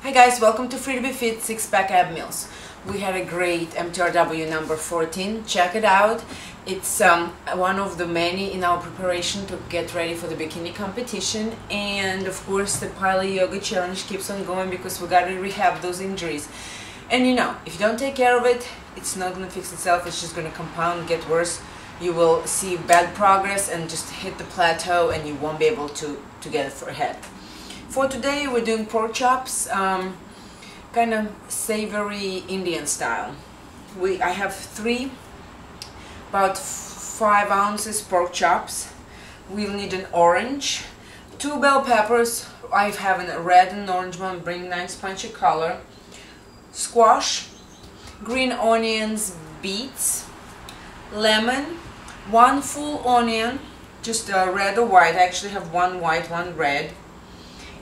Hi guys, welcome to Free to Be Fit 6-Pack Ab Meals. We had a great MTRW number 14. Check it out. It's one of the many in our preparation to get ready for the bikini competition, and of course the Pilot Yoga Challenge keeps on going because we gotta rehab those injuries. And you know, if you don't take care of it, it's not gonna fix itself. It's just gonna compound, get worse. You will see bad progress and just hit the plateau, and you won't be able to get it ahead. For today, we're doing pork chops, kind of savory Indian style. I have about 5 ounces pork chops. We'll need an orange, 2 bell peppers. I have a red and orange one, bring nice punchy color. Squash, green onions, beets, lemon, 1 full onion, just red or white. I actually have 1 white, 1 red.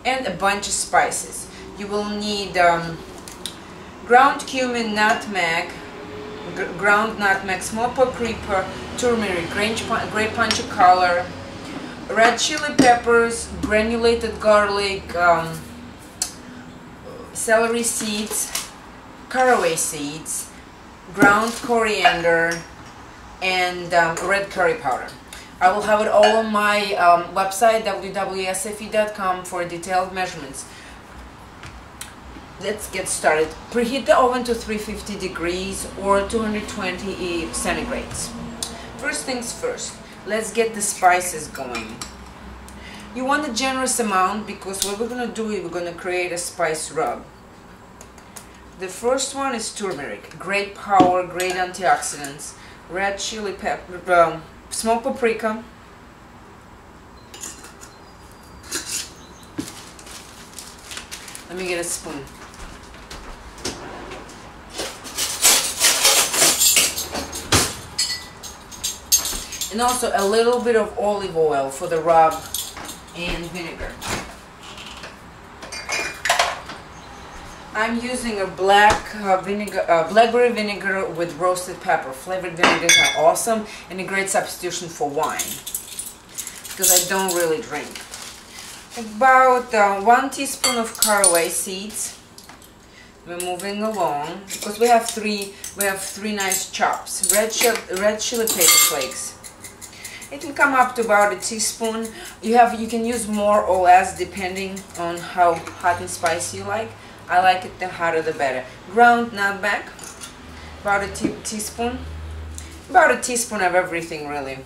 And a bunch of spices. You will need ground cumin, nutmeg, ground nutmeg, small paprika, turmeric, great punch of color, red chili peppers, granulated garlic, celery seeds, caraway seeds, ground coriander, and red curry powder. I will have it all on my website, www.sfe.com, for detailed measurements. Let's get started. Preheat the oven to 350 degrees or 220 centigrades. First things first, let's get the spices going. You want a generous amount because what we're going to do is we're going to create a spice rub. The first one is turmeric. Great power, great antioxidants. Red chili pepper, smoked paprika, let me get a spoon. And also a little bit of olive oil for the rub and vinegar. I'm using a blackberry vinegar with roasted pepper. Flavored vinegars are awesome and a great substitution for wine because I don't really drink. About 1 teaspoon of caraway seeds. We're moving along because we have three nice chops. Red chili paper flakes. It will come up to about a teaspoon. You can use more or less depending on how hot and spicy you like. I like it the hotter the better. Ground nutmeg, about a teaspoon. About a teaspoon of everything, really.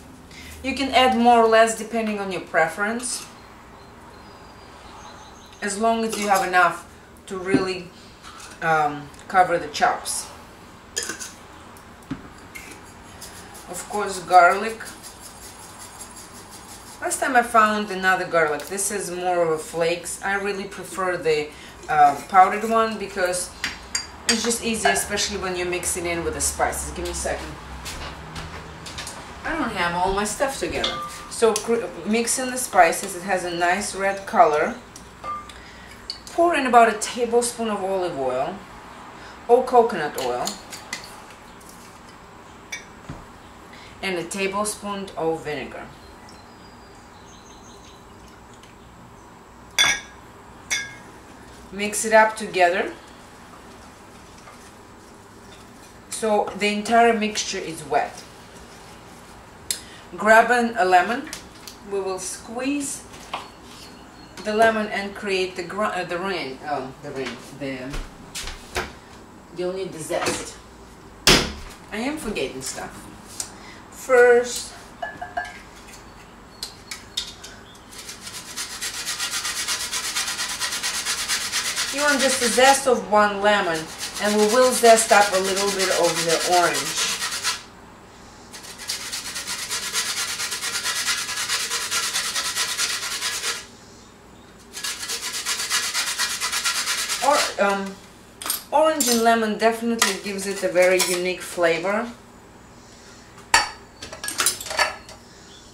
You can add more or less depending on your preference, as long as you have enough to really cover the chops. Of course, garlic. Last time I found another garlic. This is more of a flakes. I really prefer the powdered one because it's just easier, especially when you mix it in with the spices. Give me a second. I don't have all my stuff together. So mix in the spices. It has a nice red color. Pour in about a tablespoon of olive oil or coconut oil and a tablespoon of vinegar. Mix it up together so the entire mixture is wet. Grab a lemon. We will squeeze the lemon and create you'll need the zest. I am forgetting stuff. First, you want just the zest of 1 lemon, and we will zest up a little bit of the orange. Orange and lemon definitely gives it a very unique flavor.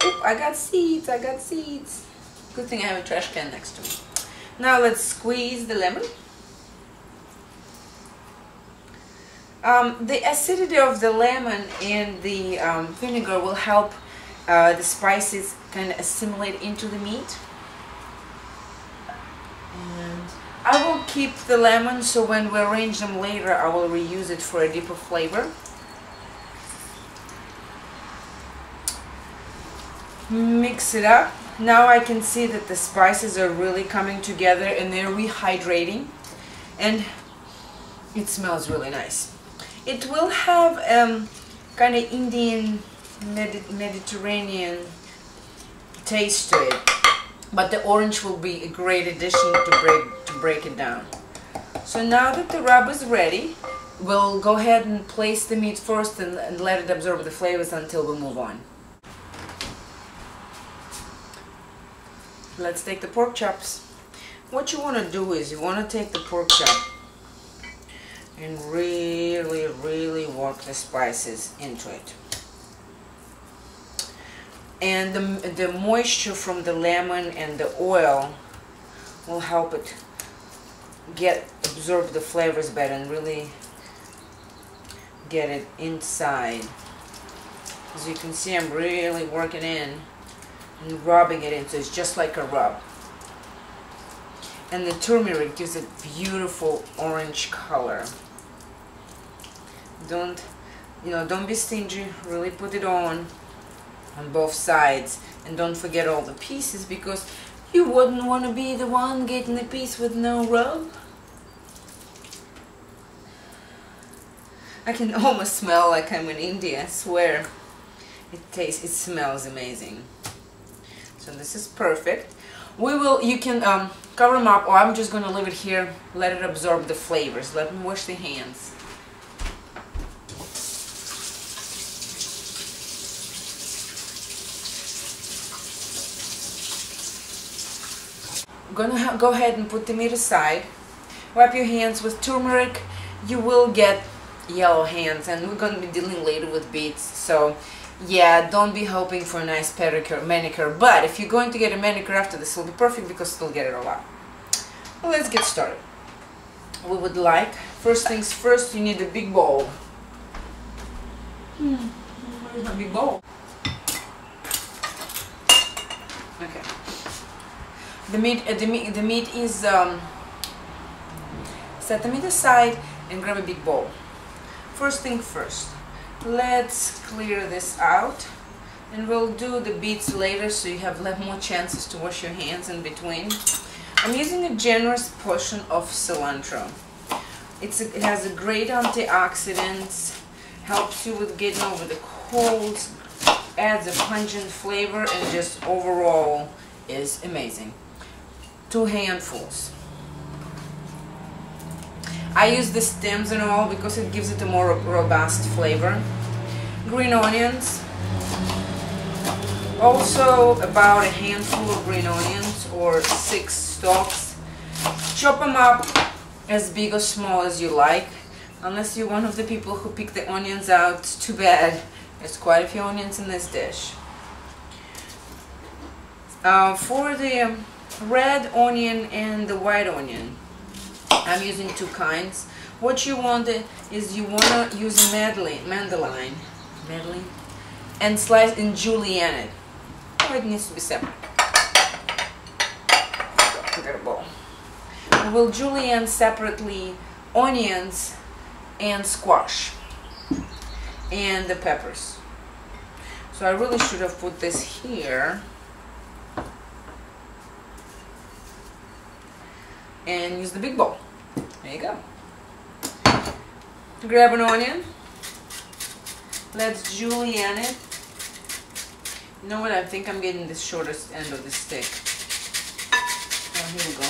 Oop, I got seeds. Good thing I have a trash can next to me. Now let's squeeze the lemon. The acidity of the lemon and the vinegar will help the spices kind of assimilate into the meat. And I will keep the lemon, so when we arrange them later, I will reuse it for a deeper flavor. Mix it up. Now I can see that the spices are really coming together and they're rehydrating, and it smells really nice. It will have kind of Indian Mediterranean taste to it, but the orange will be a great addition to break it down. So now that the rub is ready, we'll go ahead and place the meat first and let it absorb the flavors until we move on. Let's take the pork chops. What you want to do is you want to take the pork chop and really work the spices into it. And the moisture from the lemon and the oil will help it absorb the flavors better and really get it inside. As you can see, I'm really working in and rubbing it in, so it's just like a rub. And the turmeric gives a beautiful orange color. Don't be stingy, really put it on both sides, and don't forget all the pieces, because you wouldn't want to be the one getting the piece with no rub. I can almost smell like I'm in India, I swear. It smells amazing. So this is perfect. You can cover them up, or I'm just going to leave it here, let it absorb the flavors. Let me wash the hands. I'm gonna go ahead and put the meat aside. Wipe your hands with turmeric. You will get yellow hands, and we're gonna be dealing later with beets, so yeah, don't be hoping for a nice manicure, but if you're going to get a manicure after this, will be perfect because you'll get it a lot. Well, let's get started. We would like, first things first, you need a big bowl. Where's my big bowl? Okay. The meat is set the meat aside and grab a big bowl. First thing first, let's clear this out, and we'll do the beets later, so you have more chances to wash your hands in between. I'm using a generous portion of cilantro. It has a great antioxidants, helps you with getting over the colds, adds a pungent flavor, and just overall is amazing. 2 handfuls. I use the stems and all because it gives it a more robust flavor. Green onions. Also about a handful of green onions, or 6 stalks. Chop them up as big or small as you like. Unless you're one of the people who pick the onions out, too bad. There's quite a few onions in this dish. For the red onion and the white onion, I'm using 2 kinds. What you want is you want to use Medley, and slice and julienne it. Oh, it needs to be separate. Get a bowl. We'll julienne separately onions and squash and the peppers. So I really should have put this here. And use the big bowl. There you go. Grab an onion. Let's julienne it. You know what? I think I'm getting the shortest end of the stick. Oh, here we go.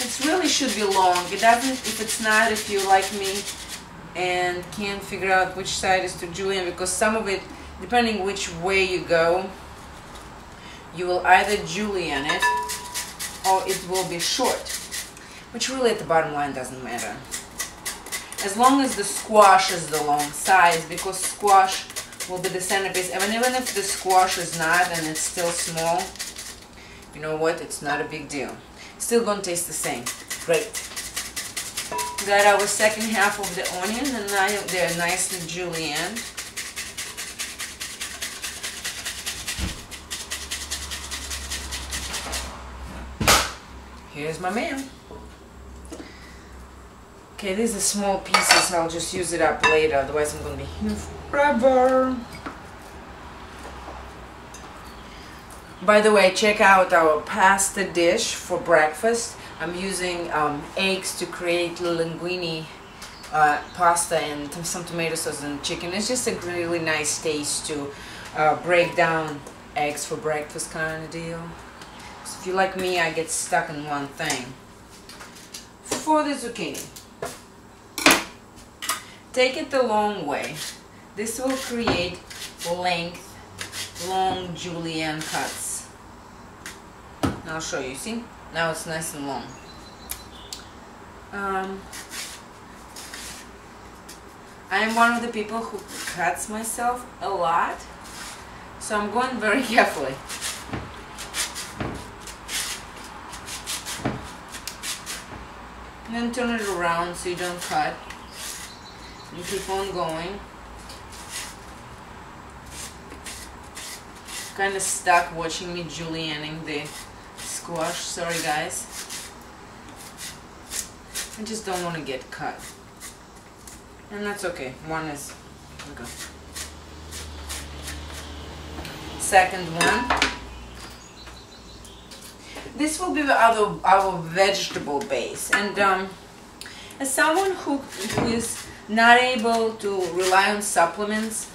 It really should be long. It doesn't, if you like me and can't figure out which side is to julienne, because some of it, depending which way you go, you will either julienne it or it will be short, which really at the bottom line doesn't matter. As long as the squash is the long size, because squash will be the centerpiece. And even if the squash is not and it's still small, you know what, it's not a big deal. Still gonna taste the same. Great. Got our second half of the onion, and now they're nicely julienne. here's my man. Okay, these are small pieces, I'll just use it up later, otherwise I'm going to be here forever. By the way, check out our pasta dish for breakfast. I'm using eggs to create linguine pasta and some tomato sauce and chicken. It's just a really nice taste to break down eggs for breakfast kind of deal. So if you like me, I get stuck in one thing. For the zucchini, take it the long way. This will create long julienne cuts. Now I'll show you. See? Now it's nice and long. I am one of the people who cuts myself a lot, so I'm going very carefully. And then turn it around so you don't cut. And keep on going. Kind of stuck watching me julienning the squash. Sorry guys. I just don't want to get cut. And that's okay. One is okay. Second one. This will be our vegetable base. And as someone who is not able to rely on supplements,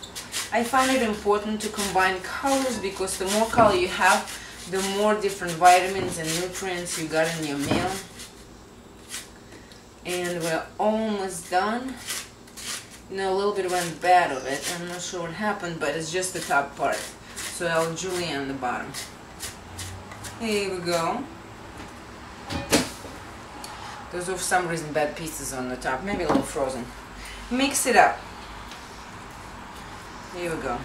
I find it important to combine colors, because the more color you have, the more different vitamins and nutrients you got in your meal. And we're almost done. You know, a little bit went bad of it. I'm not sure what happened, but it's just the top part. So I'll julienne the bottom. Here we go. Those are for some reason bad pieces on the top, maybe a little frozen. Mix it up. Here we go.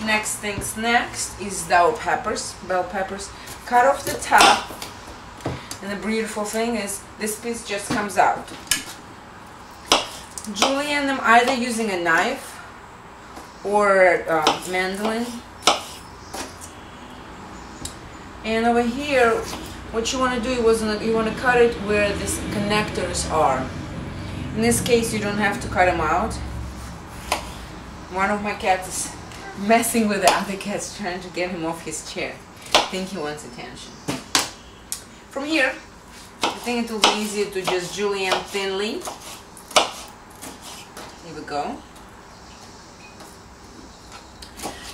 Next things next is our peppers, bell peppers. Cut off the top, and the beautiful thing is this piece just comes out. Julienne them either using a knife or mandolin. And over here, what you want to do is you want to cut it where these connectors are. In this case, you don't have to cut them out. One of my cats is messing with the other cats, trying to get him off his chair. I think he wants attention. From here, I think it will be easier to just julienne thinly. Here we go.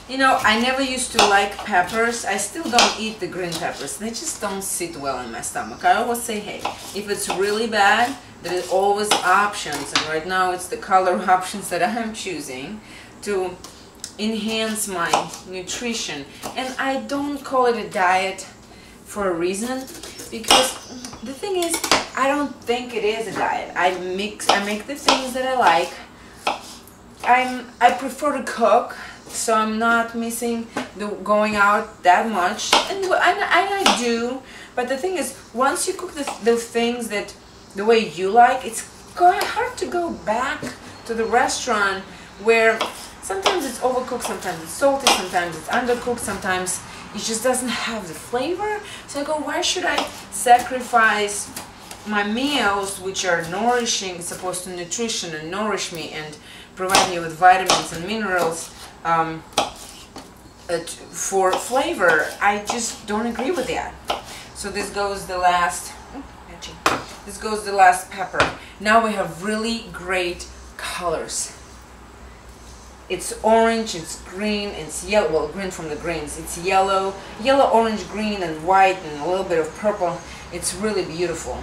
You know, I never used to like peppers. I still don't eat the green peppers. They just don't sit well in my stomach. I always say, hey, if it's really bad, there is always options. And right now it's the color options that I am choosing to enhance my nutrition. And I don't call it a diet for a reason, because the thing is, I don't think it is a diet. I make the things that I like. I prefer to cook, so I'm not missing the going out that much, and I do. But the thing is, once you cook the things that the way you like, it's hard to go back to the restaurant where sometimes it's overcooked, sometimes it's salty, sometimes it's undercooked, sometimes it just doesn't have the flavor. So I go, why should I sacrifice my meals, which are nourishing, supposed to nutrition and nourish me and provide me with vitamins and minerals, for flavor? I just don't agree with that. So this goes the last. This goes the last pepper. Now we have really great colors. It's orange, it's green, it's yellow. Well, green from the greens. It's yellow, orange, green, and white, and a little bit of purple. It's really beautiful.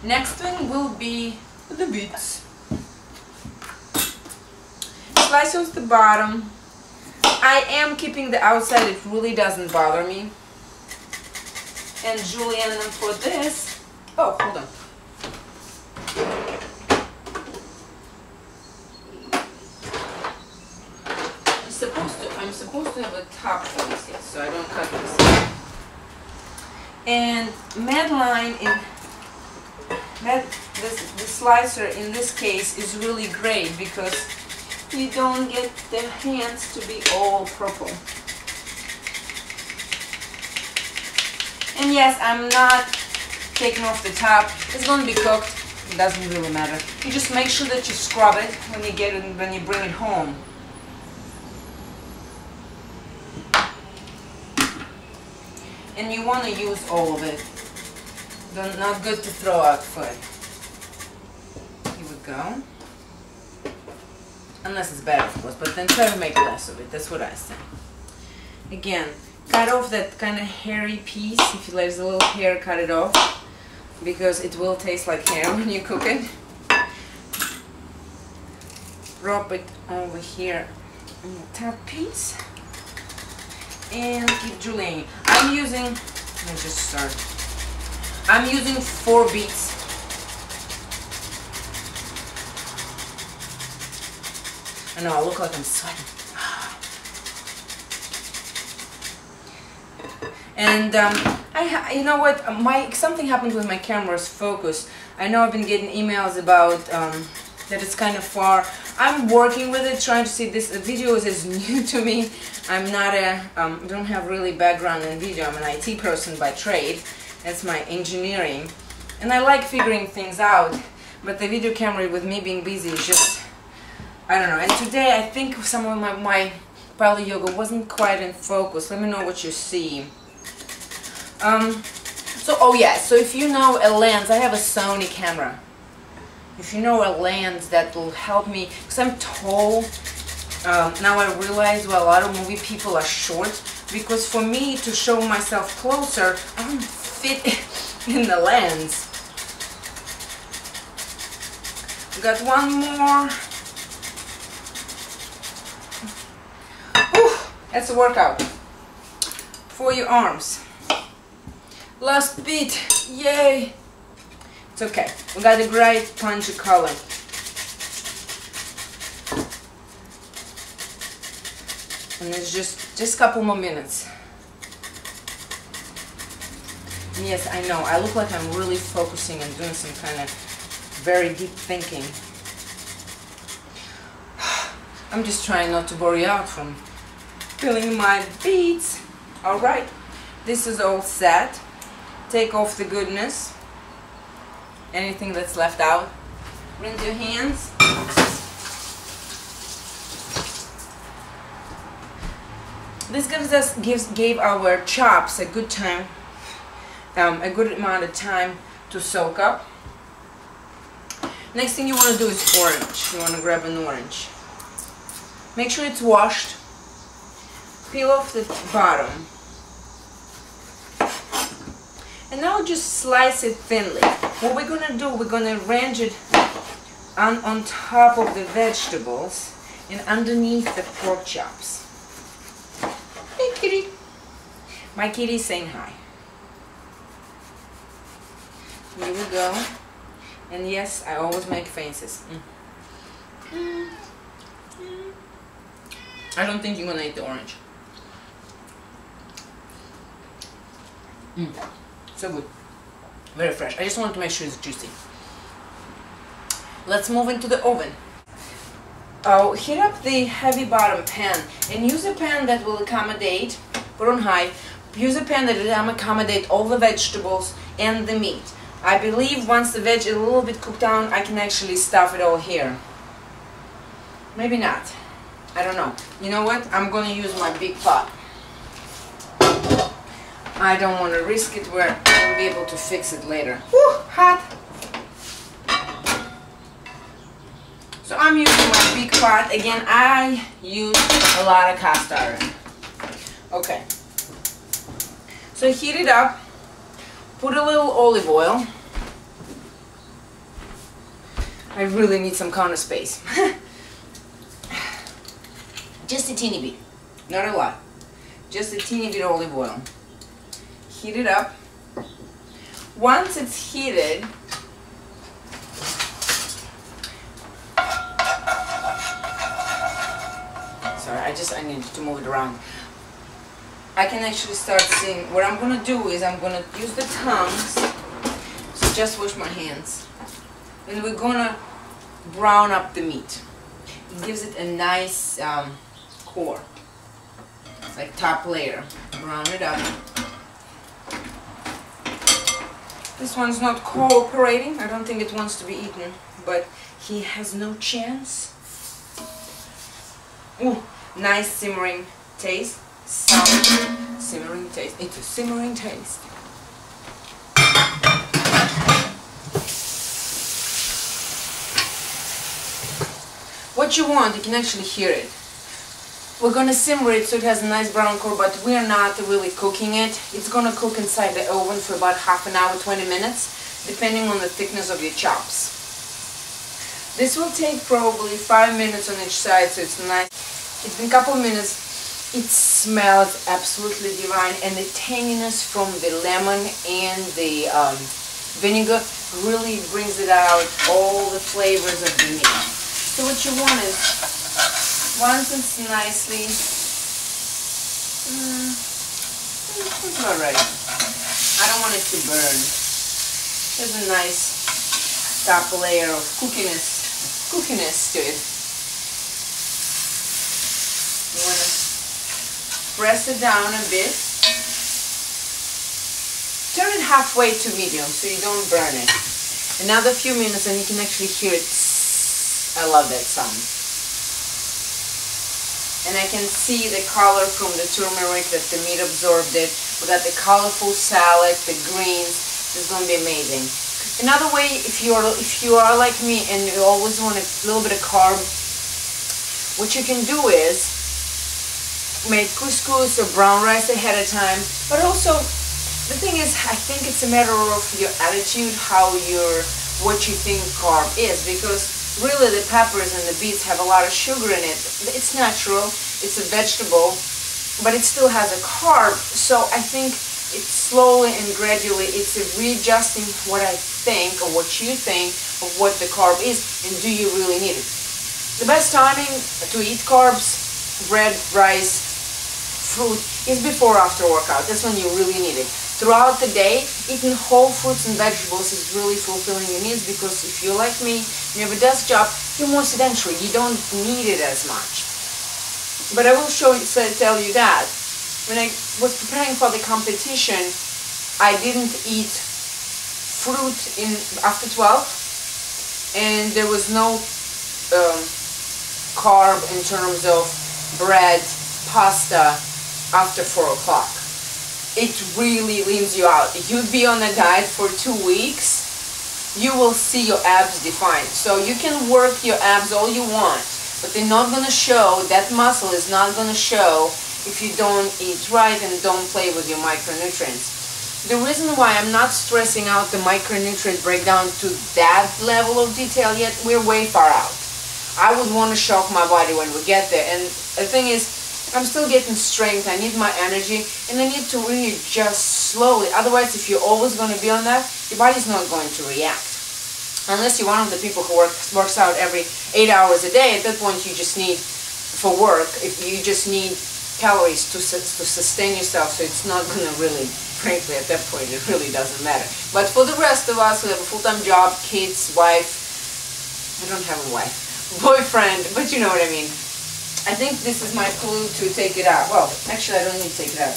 Next thing will be the beets. Slice off the bottom. I am keeping the outside, it really doesn't bother me. And julienne them for this. Oh, hold on. I'm supposed to have a top for this yet, so I don't cut this. And the slicer in this case is really great because you don't get the hands to be all purple. And yes, I'm not taking off the top. It's going to be cooked. It doesn't really matter. You just make sure that you scrub it when you get it, when you bring it home. And you want to use all of it. Not good to throw out food. Here we go. Unless it's bad, of course, but then try to make less of it. That's what I say. Again, cut off that kind of hairy piece. If there's a little hair, cut it off, because it will taste like hair when you cook it. Drop it over here on the top piece. And keep julienne. I'm using, let me just start. I'm using 4 beets. I know, I look like I'm sweating. And you know what? Something happened with my camera's focus. I know I've been getting emails about that it's kind of far. I'm working with it, trying to see this. Video is new to me. I'm not a, don't have really background in video. I'm an IT person by trade. That's my engineering. And I like figuring things out. But the video camera, with me being busy, is just, I don't know. And today I think some of my pile yoga wasn't quite in focus. Let me know what you see. Oh yeah, so if you know a lens, I have a Sony camera. If you know a lens that will help me, because I'm tall, now I realize why a lot of movie people are short, because for me to show myself closer, I don't fit in the lens. We got one more. Whew, that's a workout for your arms. Last beat, yay! It's okay. We got a great punchy color. And it's just a couple more minutes. And yes, I know, I look like I'm really focusing and doing some kind of very deep thinking. I'm just trying not to bore you out from filling my beads. Alright, this is all set. Take off the goodness. Anything that's left out. Rinse your hands. This gave our chops a good time, a good amount of time to soak up. Next thing you want to do is orange. You want to grab an orange. Make sure it's washed. Peel off the bottom. And now just slice it thinly. What we're going to do, we're going to arrange it on top of the vegetables and underneath the pork chops. Hey kitty. My kitty's saying hi. Here we go. And yes, I always make faces. I don't think you're going to eat the orange. So good. Very fresh. I just want to make sure it's juicy. Let's move into the oven. Heat up the heavy bottom pan and use a pan that will accommodate, put on high, use a pan that will accommodate all the vegetables and the meat. I believe once the veg is a little bit cooked down, I can actually stuff it all here. Maybe not. I don't know. You know what? I'm going to use my big pot. I don't want to risk it where I'll be able to fix it later. Whew, hot! So I'm using my big pot. Again, I use a lot of cast iron. Okay. So heat it up. Put a little olive oil. I really need some counter space. Just a teeny bit. Not a lot. Just a teeny bit of olive oil. Heat it up. Once it's heated, sorry, I need to move it around. I can actually start seeing. What I'm going to do is I'm going to use the tongs. So just wash my hands. And we're going to brown up the meat. It gives it a nice core. It's like top layer. Brown it up. This one's not cooperating. I don't think it wants to be eaten, but he has no chance. Ooh, nice simmering taste. Sour simmering taste. It's a simmering taste. What you want, you can actually hear it. We're gonna simmer it so it has a nice brown color, but we're not really cooking it. It's gonna cook inside the oven for about half an hour, 20 minutes, depending on the thickness of your chops. This will take probably 5 minutes on each side, so it's nice. It's been a couple minutes. It smells absolutely divine, and the tanginess from the lemon and the vinegar really brings it out, all the flavors of the meat. So what you want is, once it's nicely, it's not ready. I don't want it to burn. There's a nice top layer of cookiness to it. You want to press it down a bit. Turn it halfway to medium so you don't burn it. Another few minutes and you can actually hear it. I love that sound. And I can see the color from the turmeric that the meat absorbed it. We got the colorful salad, the greens. This is going to be amazing. Another way, if you are like me and you always want a little bit of carb, what you can do is make couscous or brown rice ahead of time. But also, the thing is, I think it's a matter of your attitude, what you think carb is, because really the peppers and the beets have a lot of sugar in it. It's natural, it's a vegetable, but it still has a carb. So I think it's slowly and gradually, it's a readjusting what I think or what you think of what the carb is, and do you really need it. The best timing to eat carbs, bread, rice, fruit, is before or after workout. That's when you really need it. Throughout the day, eating whole fruits and vegetables is really fulfilling your needs, because if you're like me, you have a desk job, you're more sedentary, you don't need it as much. But I will tell you that when I was preparing for the competition, I didn't eat fruit after 12, and there was no carb in terms of bread, pasta after 4 o'clock. It really leans you out. If you'd be on a diet for 2 weeks, you will see your abs defined. So you can work your abs all you want, but they're not going to show, that muscle is not going to show if you don't eat right and don't play with your micronutrients. The reason why I'm not stressing out the micronutrient breakdown to that level of detail yet, we're way far out. I would want to shock my body when we get there. And the thing is, I'm still getting strength, I need my energy, and I need to really adjust slowly. Otherwise, if you're always going to be on that, your body's not going to react. Unless you're one of the people who works out every 8 hours a day, at that point you just need, for work, if you just need calories to sustain yourself, so it's not going to really, frankly, at that point, it really doesn't matter. But for the rest of us who have a full-time job, kids, wife, I don't have a wife, boyfriend, but you know what I mean. I think this is my clue to take it out. Well, actually I don't need to take it out.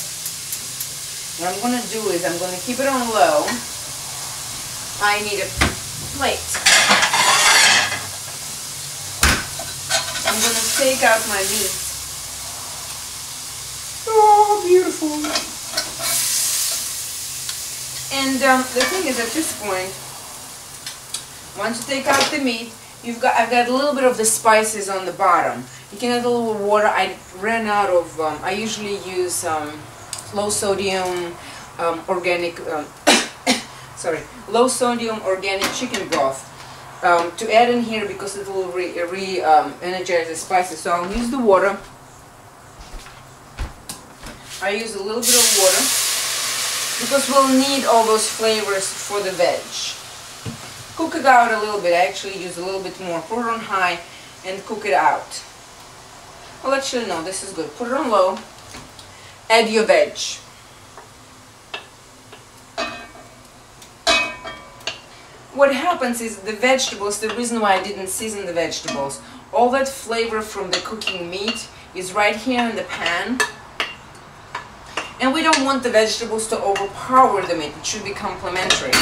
What I'm going to do is I'm going to keep it on low. I need a plate. I'm going to take out my meat. Oh, beautiful. And the thing is, at this point, once you take out the meat, I've got a little bit of the spices on the bottom. You can add a little water. I ran out of, I usually use low sodium organic, low sodium organic chicken broth to add in here, because it will energize the spices. So I'll use the water. I use a little bit of water because we'll need all those flavors for the veg. Cook it out a little bit. I actually use a little bit more. Put it on high and cook it out. Well, actually, no, this is good. Put it on low. Add your veg. What happens is the vegetables, the reason why I didn't season the vegetables, all that flavor from the cooking meat is right here in the pan. And we don't want the vegetables to overpower the meat. It should be complementary.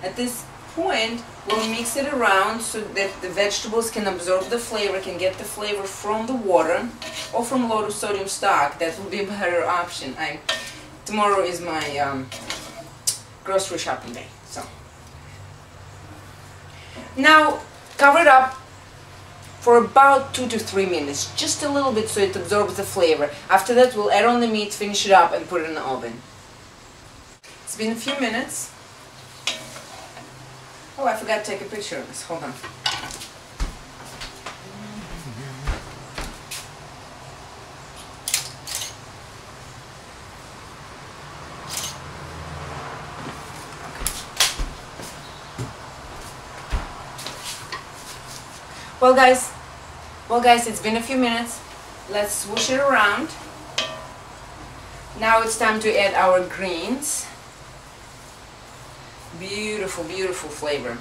At this point, we'll mix it around so that the vegetables can absorb the flavor, can get the flavor from the water or from low sodium stock. That will be a better option. Tomorrow is my grocery shopping day, so. Now, cover it up for about 2 to 3 minutes, just a little bit so it absorbs the flavor. After that, we'll add on the meat, finish it up, and put it in the oven. It's been a few minutes. Oh, I forgot to take a picture of this. Hold on. Well guys, it's been a few minutes. Let's swoosh it around. Now it's time to add our greens. Beautiful, beautiful flavor.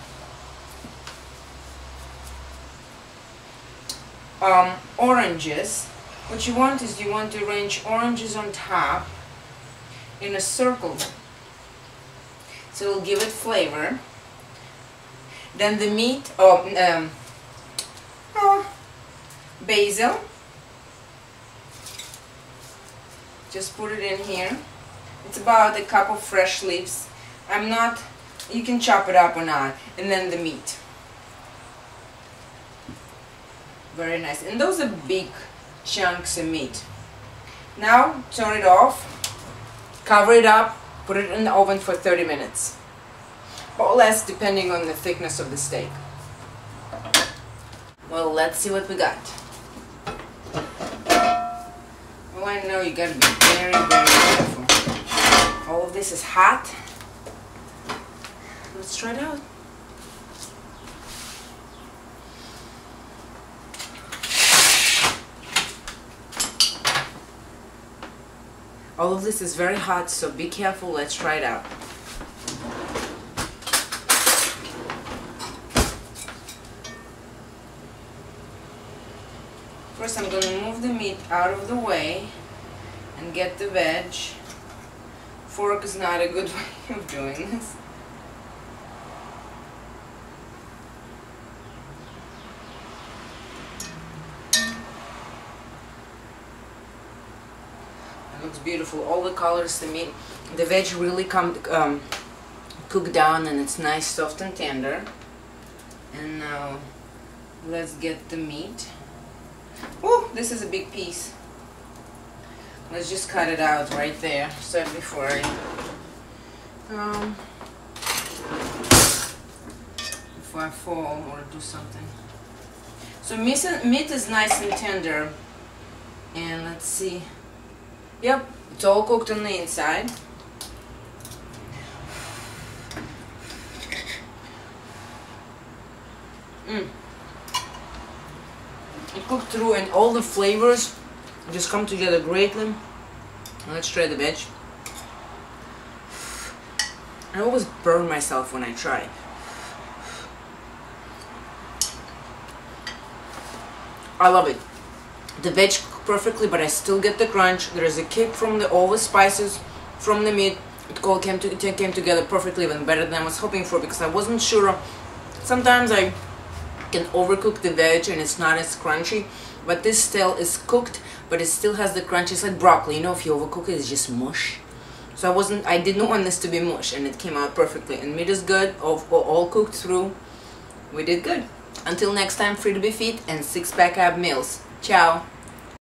Oranges. What you want is you want to arrange oranges on top in a circle. So it'll give it flavor. Then the meat, basil. Just put it in here. It's about a cup of fresh leaves. You can chop it up or not. And then the meat. Very nice. And those are big chunks of meat. Now turn it off, cover it up, put it in the oven for 30 minutes. Or less, depending on the thickness of the steak. Well, let's see what we got. Well, I know you gotta be very, very careful. All of this is hot. Let's try it out. All of this is very hot, so be careful. Let's try it out. First, I'm going to move the meat out of the way and get the veg. Fork is not a good way of doing this. It looks beautiful. All the colors, the meat, the veg really cook down, and it's nice, soft and tender. And now let's get the meat. Oh, this is a big piece. Let's just cut it out right there. So before I fall or do something. So meat is nice and tender. And let's see. Yep, it's all cooked on the inside. It cooked through, and all the flavors just come together greatly. Let's try the veg. I always burn myself when I try. I love it. The veg cooked perfectly, but I still get the crunch. There is a kick from all the spices, from the meat. It all came together perfectly, even better than I was hoping for, because I wasn't sure. Sometimes I can overcook the veg and it's not as crunchy, but this still is cooked, but it still has the crunch. It's like broccoli, you know, if you overcook it, it's just mush. So I didn't want this to be mush, and it came out perfectly. And meat is good, all cooked through. We did good. Until next time, free to be fit and 6-pack ab meals. Ciao.